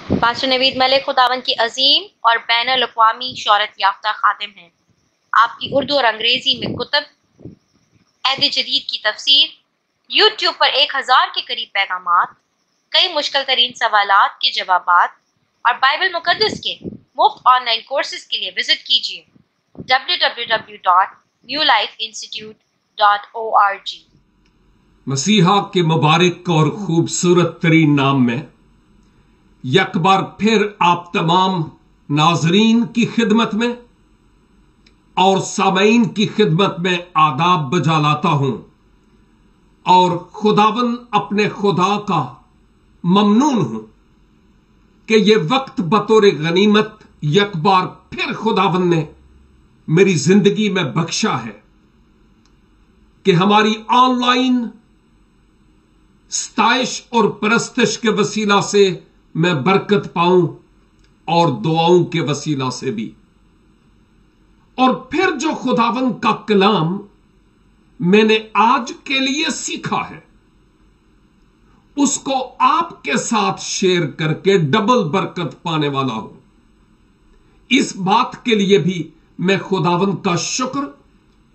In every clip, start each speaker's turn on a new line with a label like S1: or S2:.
S1: Pastor نوید ملک خداوند کی عظیم اور بین الاقوامی شہرت یافتہ خادم ہیں۔ آپ کی اردو اور انگریزی میں کتب، عہد جدید کی تفسیر، یوٹیوب پر 1000 کے قریب پیغامات، کئی مشکل ترین سوالات کے جوابات اور بائبل مقدس کے مفت آن لائن کورسز کے لیے وزٹ کیجیے www.newlifeinstitute.org۔
S2: مسیحا کے مبارک اور خوبصورت ترین نام میں یک بار پھر آپ تمام ناظرین کی خدمت میں اور سامعین کی خدمت میں آداب بجا لاتا ہوں، اور خداوند اپنے خدا کا ممنون ہوں کہ یہ وقت بطور غنیمت یک بار پھر خداوند نے میری زندگی میں بخشا ہے کہ ہماری آن لائن ستائش اور پرستش کے وسیلہ سے میں برکت پاؤں اور دعاؤں کے وسیلہ سے بھی۔ اور پھر جو خداوند کا کلام میں نے آج کے لیے سیکھا ہے اس کو آپ کے ساتھ شیئر کر کے ڈبل برکت پانے والا ہوں۔ اس بات کے لیے بھی میں خداوند کا شکر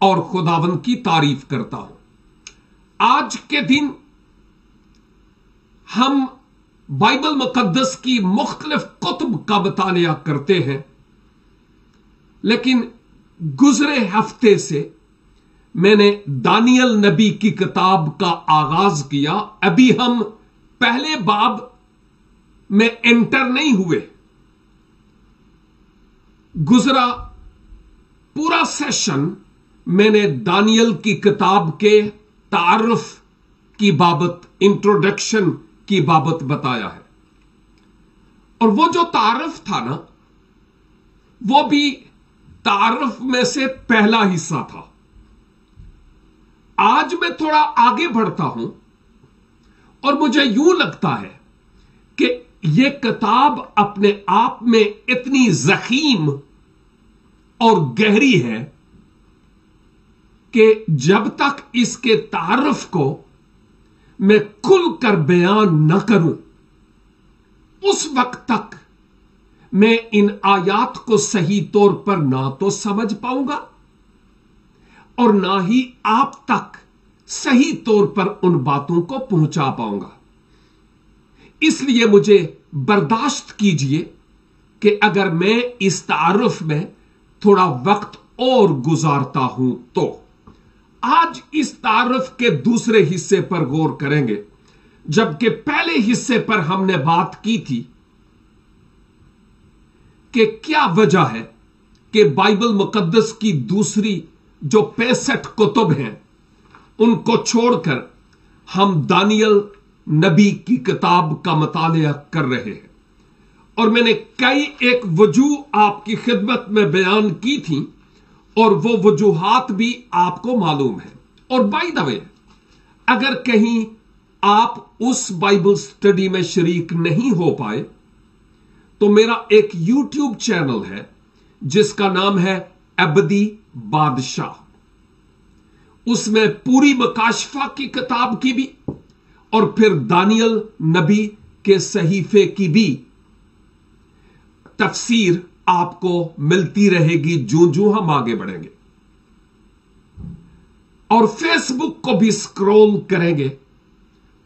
S2: اور خداوند کی تعریف کرتا ہوں۔ آج کے دن ہم بائبل مقدس کی مختلف کتب کا مطالعہ کرتے ہیں، لیکن گزرے ہفتے سے میں نے دانیل نبی کی کتاب کا آغاز کیا۔ ابھی ہم پہلے باب میں انٹر نہیں ہوئے۔ گزرا پورا سیشن میں نے دانیل کی کتاب کے تعارف کی بابت، انٹروڈکشن کی بابت بتایا ہے، اور وہ جو تعارف تھا نا، وہ بھی تعارف میں سے پہلا حصہ تھا۔ آج میں تھوڑا آگے بڑھتا ہوں اور مجھے یوں لگتا ہے کہ یہ کتاب اپنے آپ میں اتنی ضخیم اور گہری ہے کہ جب تک اس کے تعارف کو میں کھل کر بیان نہ کروں اس وقت تک میں ان آیات کو صحیح طور پر نہ تو سمجھ پاؤں گا اور نہ ہی آپ تک صحیح طور پر ان باتوں کو پہنچا پاؤں گا۔ اس لیے مجھے برداشت کیجئے کہ اگر میں اس تعارف میں تھوڑا وقت اور گزارتا ہوں تو آج اس تعارف کے دوسرے حصے پر غور کریں گے، جبکہ پہلے حصے پر ہم نے بات کی تھی کہ کیا وجہ ہے کہ بائبل مقدس کی دوسری جو 65 کتب ہیں ان کو چھوڑ کر ہم دانیل نبی کی کتاب کا مطالعہ کر رہے ہیں۔ اور میں نے کئی ایک وجوہ آپ کی خدمت میں بیان کی تھی، اور وہ وجوہات بھی آپ کو معلوم ہے۔ اور بائی دا وے، اگر کہیں آپ اس بائبل سٹڈی میں شریک نہیں ہو پائے تو میرا ایک یوٹیوب چینل ہے جس کا نام ہے ابدی بادشاہ۔ اس میں پوری مکاشفہ کی کتاب کی بھی اور پھر دانیل نبی کے صحیفے کی بھی تفسیر آپ کو ملتی رہے گی جو ہم آگے بڑھیں گے۔ اور فیس بک کو بھی سکرول کریں گے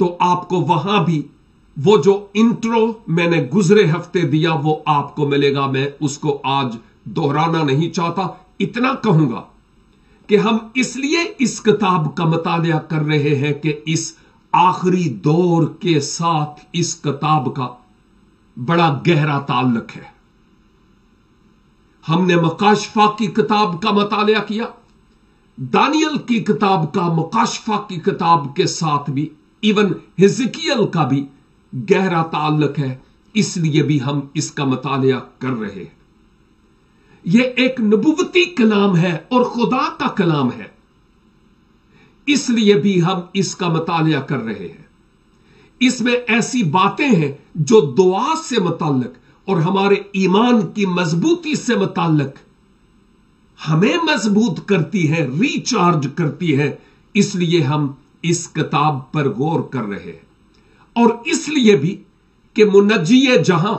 S2: تو آپ کو وہاں بھی وہ جو انٹرو میں نے گزرے ہفتے دیا وہ آپ کو ملے گا۔ میں اس کو آج دہرانا نہیں چاہتا، اتنا کہوں گا کہ ہم اس لیے اس کتاب کا مطالعہ کر رہے ہیں کہ اس آخری دور کے ساتھ اس کتاب کا بڑا گہرا تعلق ہے۔ ہم نے مکاشفہ کی کتاب کا مطالعہ کیا، دانیل کی کتاب کا مکاشفہ کی کتاب کے ساتھ بھی، ایون حزقیل کا بھی گہرا تعلق ہے، اس لیے بھی ہم اس کا مطالعہ کر رہے ہیں۔ یہ ایک نبوتی کلام ہے اور خدا کا کلام ہے، اس لیے بھی ہم اس کا مطالعہ کر رہے ہیں۔ اس میں ایسی باتیں ہیں جو دعا سے متعلق اور ہمارے ایمان کی مضبوطی سے متعلق ہمیں مضبوط کرتی ہے، ریچارج کرتی ہے، اس لیے ہم اس کتاب پر غور کر رہے ہیں۔ اور اس لیے بھی کہ منجی جہاں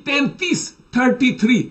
S2: 33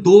S2: 2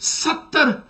S2: 70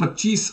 S2: 25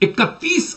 S2: 31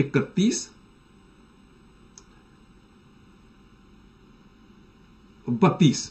S2: 31 32,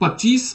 S2: 25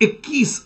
S2: 21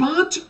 S2: 5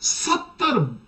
S2: 70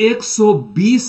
S2: 120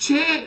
S2: 6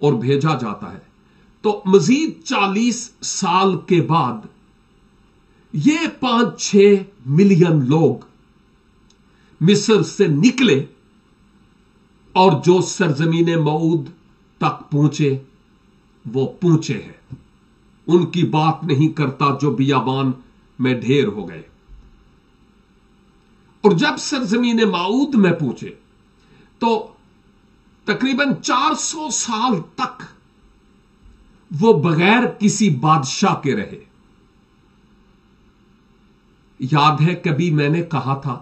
S2: اور بھیجا جاتا ہے تو مزید 40 سال کے بعد یہ 5-6 ملین لوگ مصر سے نکلے اور جو سرزمین موعود تک پہنچے وہ پہنچے ہیں. ان کی بات نہیں کرتا جو بیابان میں ڈھیر ہو گئے. اور جب سرزمین موعود میں پہنچے تو تقریباً 400 سال تک وہ بغیر کسی بادشاہ کے رہے. یاد ہے کبھی میں نے کہا تھا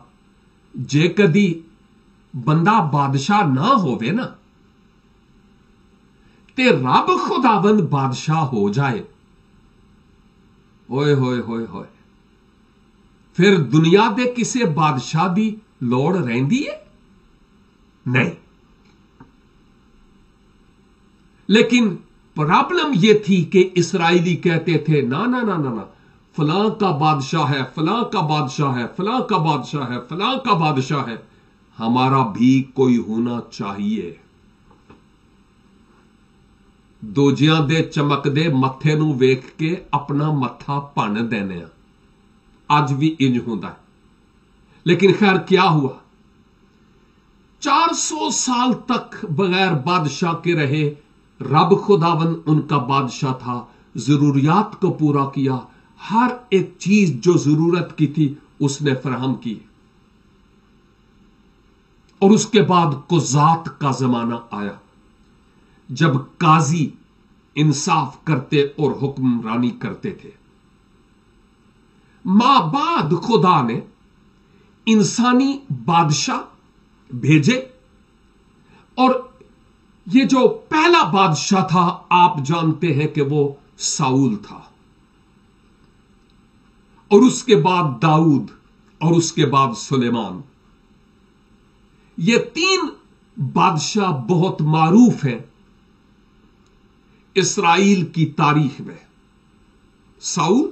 S2: جے کدی بندہ بادشاہ نہ ہوئے نا تے رب خداوند بادشاہ ہو جائے, ہوئے ہوئے ہوئے ہوئے پھر دنیا دے کسے بادشاہ دی لوڑ رہندی ہے نہیں. لیکن پرابلم یہ تھی کہ اسرائیلی کہتے تھے نا نا نا نا نا فلاں کا بادشاہ ہے, فلاں کا بادشاہ ہے, فلاں کا بادشاہ ہے, فلاں کا بادشاہ ہے, ہمارا بھی کوئی ہونا چاہیے. دوجیاں دے چمک دے متھے نو ویکھ کے اپنا متھا پن دینے. اج بھی انج ہوندا ہے. لیکن خیر کیا ہوا, 400 سال تک بغیر بادشاہ کے رہے. رب خداون ان کا بادشاہ تھا, ضروریات کو پورا کیا, ہر ایک چیز جو ضرورت کی تھی اس نے فراہم کی. اور اس کے بعد قضات کا زمانہ آیا جب قاضی انصاف کرتے اور حکمرانی کرتے تھے. ماں بعد خدا نے انسانی بادشاہ بھیجے اور یہ جو پہلا بادشاہ تھا آپ جانتے ہیں کہ وہ ساؤل تھا, اور اس کے بعد داؤد, اور اس کے بعد سلیمان. یہ 3 بادشاہ بہت معروف ہیں اسرائیل کی تاریخ میں. ساؤل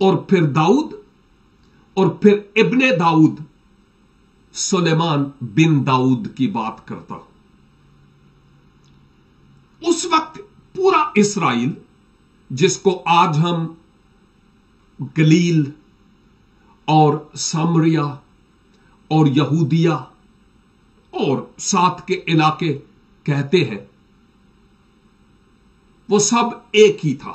S2: اور پھر داؤد اور پھر ابن داؤد سلیمان بن داؤد کی بات کرتا ہوں. اس وقت پورا اسرائیل جس کو آج ہم گلیل اور سامریا اور یہودیہ اور ساتھ کے علاقے کہتے ہیں, وہ سب ایک ہی تھا.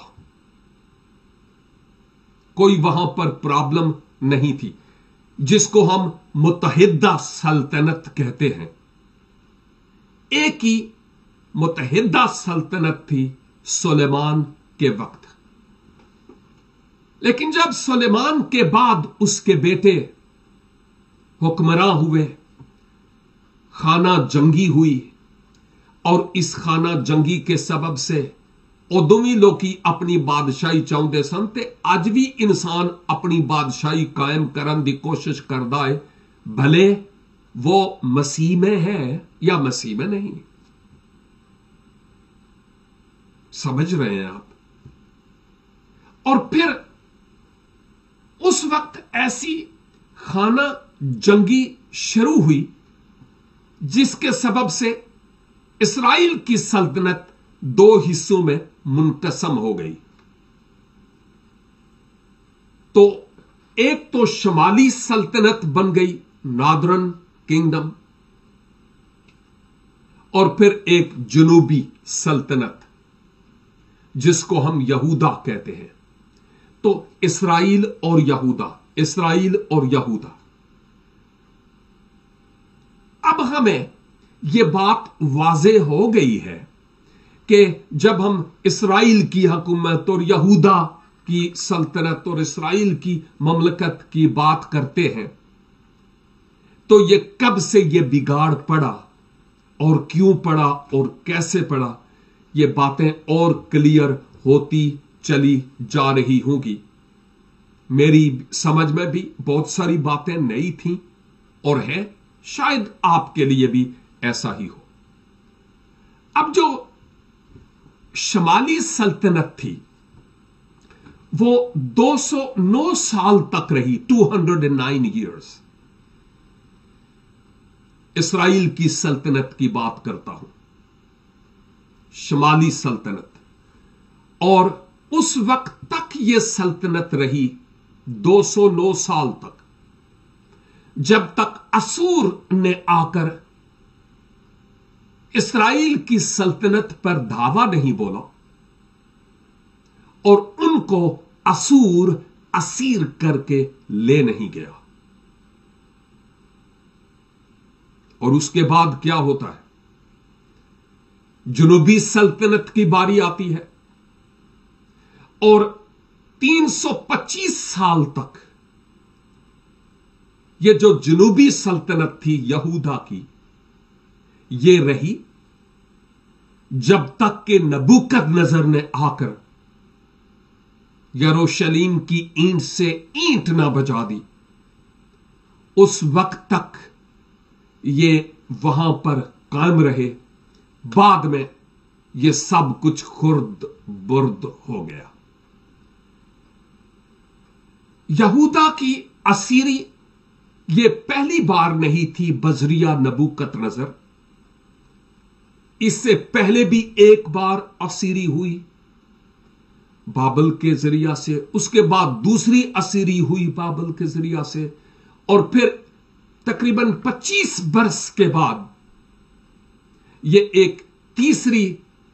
S2: کوئی وہاں پر پرابلم نہیں تھی جس کو ہم متحدہ سلطنت کہتے ہیں. ایک ہی متحدہ سلطنت تھی سلیمان کے وقت. لیکن جب سلیمان کے بعد اس کے بیٹے حکمراں ہوئے, خانہ جنگی ہوئی, اور اس خانہ جنگی کے سبب سے ادوی لوکی اپنی بادشاہی چاہتے سن. تے اج بھی انسان اپنی بادشاہی قائم کرن دی کوشش کردا ہے, بھلے وہ مسیح میں ہے یا مسیح میں نہیں. سمجھ رہے ہیں آپ؟ اور پھر اس وقت ایسی خانہ جنگی شروع ہوئی جس کے سبب سے اسرائیل کی سلطنت 2 حصوں میں منقسم ہو گئی. تو ایک تو شمالی سلطنت بن گئی, نادرن کنگڈم, اور پھر ایک جنوبی سلطنت جس کو ہم یہودا کہتے ہیں. تو اسرائیل اور یہودا, اسرائیل اور یہودا. اب ہمیں یہ بات واضح ہو گئی ہے کہ جب ہم اسرائیل کی حکومت اور یہودا کی سلطنت اور اسرائیل کی مملکت کی بات کرتے ہیں تو یہ کب سے یہ بگاڑ پڑا اور کیوں پڑا اور کیسے پڑا, یہ باتیں اور کلیئر ہوتی چلی جا رہی ہوں گی. میری سمجھ میں بھی بہت ساری باتیں نئی تھیں اور ہیں, شاید آپ کے لیے بھی ایسا ہی ہو. اب جو شمالی سلطنت تھی وہ 209 سال تک رہی, 209 years. اسرائیل کی سلطنت کی بات کرتا ہوں. شمالی سلطنت، اور اس وقت تک یہ سلطنت رہی 209 سال تک، جب تک اسور نے آ کر اسرائیل کی سلطنت پر دھاوا نہیں بولا اور ان کو اسور اسیر کر کے لے نہیں گیا۔ اور اس کے بعد کیا ہوتا ہے؟ جنوبی سلطنت کی باری آتی ہے، اور 325 سال تک یہ جو جنوبی سلطنت تھی یہودا کی، یہ رہی جب تک کہ نبوکدنضر نے آ کر یروشلیم کی اینٹ سے اینٹ نہ بجا دی۔ اس وقت تک یہ وہاں پر قائم رہے، بعد میں یہ سب کچھ خرد برد ہو گیا۔ یہودا کی اسیری یہ پہلی بار نہیں تھی بذریعہ نبوکدنضر، اس سے پہلے بھی ایک بار اسیری ہوئی بابل کے ذریعہ سے، اس کے بعد دوسری اسیری ہوئی بابل کے ذریعہ سے، اور پھر تقریباً 25 برس کے بعد یہ ایک تیسری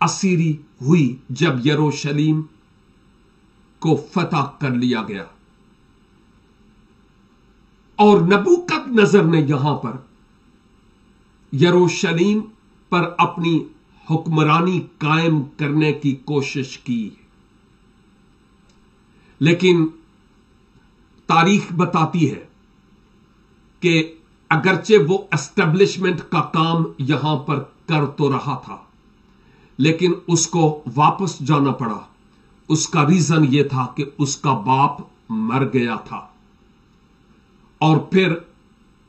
S2: اسیری ہوئی جب یروشلیم کو فتح کر لیا گیا۔ اور نبوکدنضر نے یہاں پر یروشلیم پر اپنی حکمرانی قائم کرنے کی کوشش کی، لیکن تاریخ بتاتی ہے کہ اگرچہ وہ اسٹیبلشمنٹ کا کام یہاں پر کر تو رہا تھا، لیکن اس کو واپس جانا پڑا۔ اس کا ریزن یہ تھا کہ اس کا باپ مر گیا تھا، اور پھر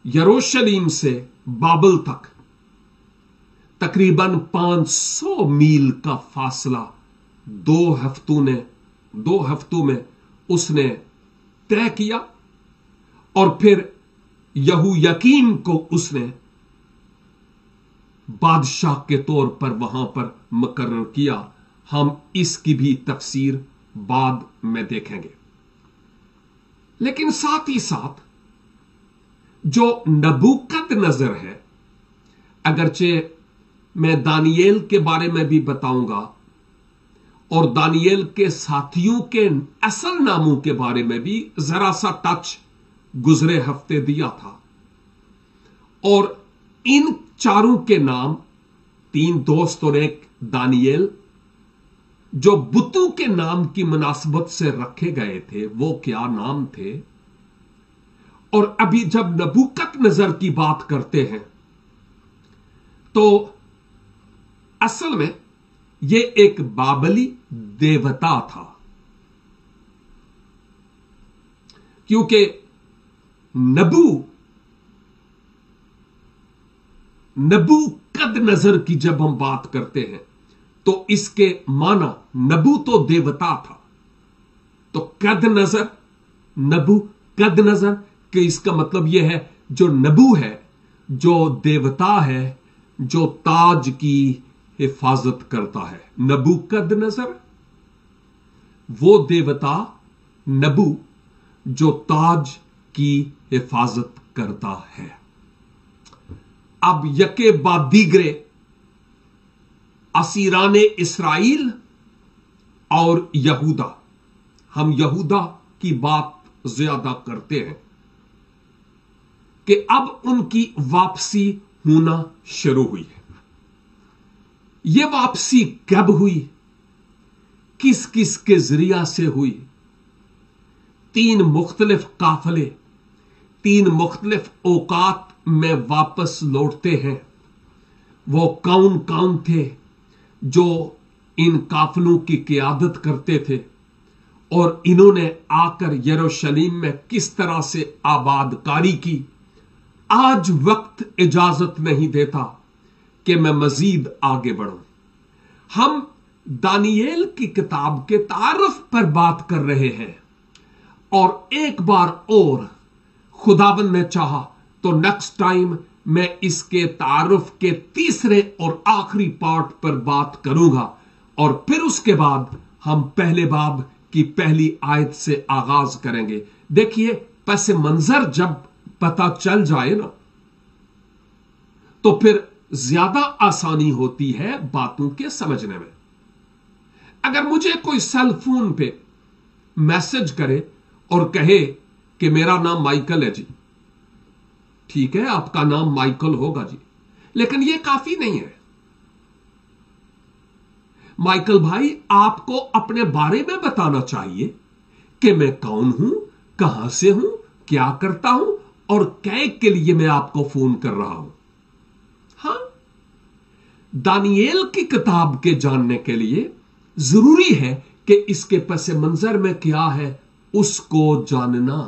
S2: یروشلیم سے بابل تک تقریباً 500 میل کا فاصلہ 2 ہفتوں میں اس نے طے کیا، اور پھر یہویاکیم کو اس نے بادشاہ کے طور پر وہاں پر مقرر کیا۔ ہم اس کی بھی تفسیر بعد میں دیکھیں گے، لیکن ساتھ ہی ساتھ جو نبوکدنضر ہے، اگرچہ میں دانییل کے بارے میں بھی بتاؤں گا اور دانییل کے ساتھیوں کے اصل ناموں کے بارے میں بھی ذرا سا ٹچ گزرے ہفتے دیا تھا، اور ان چاروں کے نام 3 دوست اور ایک دانییل جو بتوں کے نام کی مناسبت سے رکھے گئے تھے، وہ کیا نام تھے؟ اور ابھی جب نبوکدنضر کی بات کرتے ہیں تو اصل میں یہ ایک بابلی دیوتا تھا، کیونکہ نبوکدنضر کی جب ہم بات کرتے ہیں تو اس کے معنی نبو تو دیوتا تھا، تو کدنضر نبوکدنضر کہ اس کا مطلب یہ ہے جو نبو ہے، جو دیوتا ہے، جو تاج کی حفاظت کرتا ہے۔ نبوکدنضر وہ دیوتا نبو جو تاج کی حفاظت کرتا ہے۔ اب یکے بعد دیگرے اسیران اسرائیل اور یہودا، ہم یہودا کی بات زیادہ کرتے ہیں کہ اب ان کی واپسی ہونا شروع ہوئی ہے۔ یہ واپسی کب ہوئی؟ کس کس کے ذریعہ سے ہوئی؟ 3 مختلف قافلے 3 مختلف اوقات میں واپس لوٹتے ہیں۔ وہ کون تھے جو ان قافلوں کی قیادت کرتے تھے، اور انہوں نے آ کر یروشلیم میں کس طرح سے آباد کاری کی؟ آج وقت اجازت نہیں دیتا کہ میں مزید آگے بڑھوں۔ ہم دانییل کی کتاب کے تعارف پر بات کر رہے ہیں، اور ایک بار اور خداوند نے چاہا تو نیکسٹ ٹائم میں اس کے تعارف کے تیسرے اور آخری پارٹ پر بات کروں گا، اور پھر اس کے بعد ہم پہلے باب کی پہلی آیت سے آغاز کریں گے۔ دیکھیے، پس منظر جب پتہ چل جائے نا تو پھر زیادہ آسانی ہوتی ہے باتوں کے سمجھنے میں۔ اگر مجھے کوئی سیل فون پہ میسج کرے اور کہے کہ میرا نام مائیکل ہے جی، ٹھیک ہے، آپ کا نام مائیکل ہوگا جی، لیکن یہ کافی نہیں ہے۔ مائیکل بھائی، آپ کو اپنے بارے میں بتانا چاہیے کہ میں کون ہوں، کہاں سے ہوں، کیا کرتا ہوں، اور کیا کے لیے میں آپ کو فون کر رہا ہوں۔ ہاں، دانییل کی کتاب کے جاننے کے لیے ضروری ہے کہ اس کے پس منظر میں کیا ہے اس کو جاننا،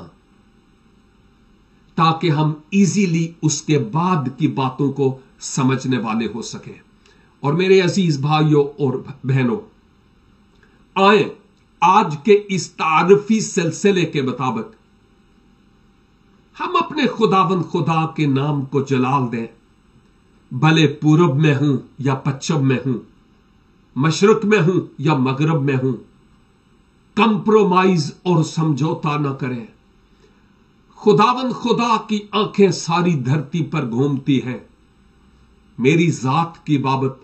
S2: تاکہ ہم ایزیلی اس کے بعد کی باتوں کو سمجھنے والے ہو سکیں۔ اور میرے عزیز بھائیوں اور بہنوں، آئیں آج کے اس تعارفی سلسلے کے مطابق ہم اپنے خداوند خدا کے نام کو جلال دیں، بھلے پورب میں ہوں یا پچھم میں ہوں، مشرق میں ہوں یا مغرب میں ہوں، کمپرومائز اور سمجھوتا نہ کریں۔ خداوند خدا کی آنکھیں ساری دھرتی پر گھومتی ہیں، میری ذات کی بابت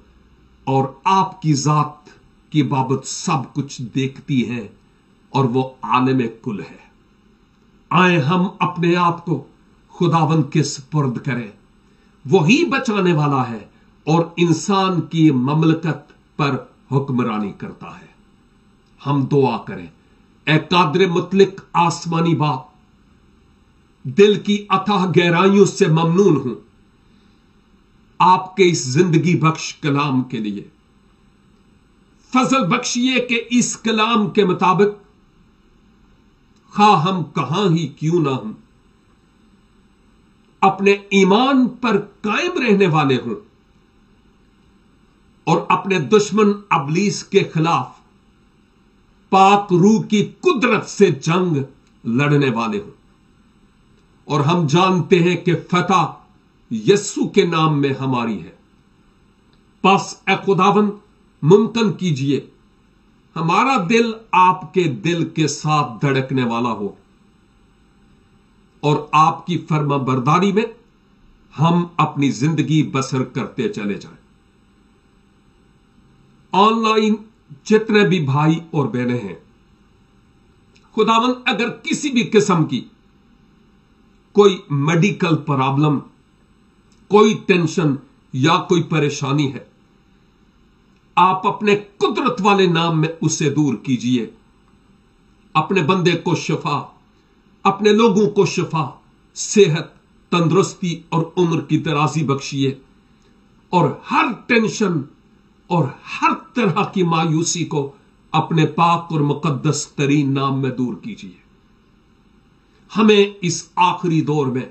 S2: اور آپ کی ذات کی بابت سب کچھ دیکھتی ہیں، اور وہ عالم کل ہے۔ آئیں ہم اپنے آپ کو خداوند کے سپرد کریں، وہی بچانے والا ہے اور انسان کی مملکت پر حکمرانی کرتا ہے۔ ہم دعا کریں۔ اے قادر مطلق آسمانی باپ، دل کی اتھاہ گہرائیوں سے ممنون ہوں آپ کے اس زندگی بخش کلام کے لیے۔ فضل بخشیے کہ اس کلام کے مطابق خواہ ہم کہاں ہی کیوں نہ ہوں، اپنے ایمان پر قائم رہنے والے ہوں اور اپنے دشمن ابلیس کے خلاف پاک روح کی قدرت سے جنگ لڑنے والے ہوں۔ اور ہم جانتے ہیں کہ فتح یسوع کے نام میں ہماری ہے۔ پس اے خداوند، ممکن کیجئے ہمارا دل آپ کے دل کے ساتھ دھڑکنے والا ہو، اور آپ کی فرما برداری میں ہم اپنی زندگی بسر کرتے چلے جائیں۔ آن لائن جتنے بھی بھائی اور بہنیں ہیں، خداوند اگر کسی بھی قسم کی کوئی میڈیکل پرابلم، کوئی ٹینشن یا کوئی پریشانی ہے، آپ اپنے قدرت والے نام میں اسے دور کیجئے۔ اپنے بندے کو شفا، اپنے لوگوں کو شفا، صحت، تندرستی اور عمر کی درازی بخشیے، اور ہر ٹینشن اور ہر طرح کی مایوسی کو اپنے پاک اور مقدس ترین نام میں دور کیجئے۔ ہمیں اس آخری دور میں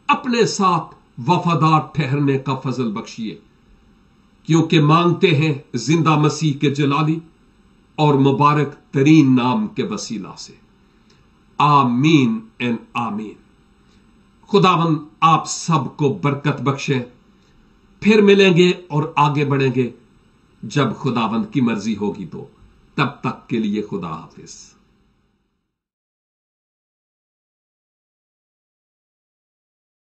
S2: اپنے ساتھ وفادار ٹھہرنے کا فضل بخشیے، کیونکہ مانگتے ہیں زندہ مسیح کے جلالی اور مبارک ترین نام کے وسیلہ سے، آمین اینڈ آمین۔ خداوند آپ سب کو برکت بخشے۔ پھر ملیں گے اور آگے بڑھیں گے جب خداوند کی مرضی ہوگی، تو تب تک کے لیے خدا حافظ۔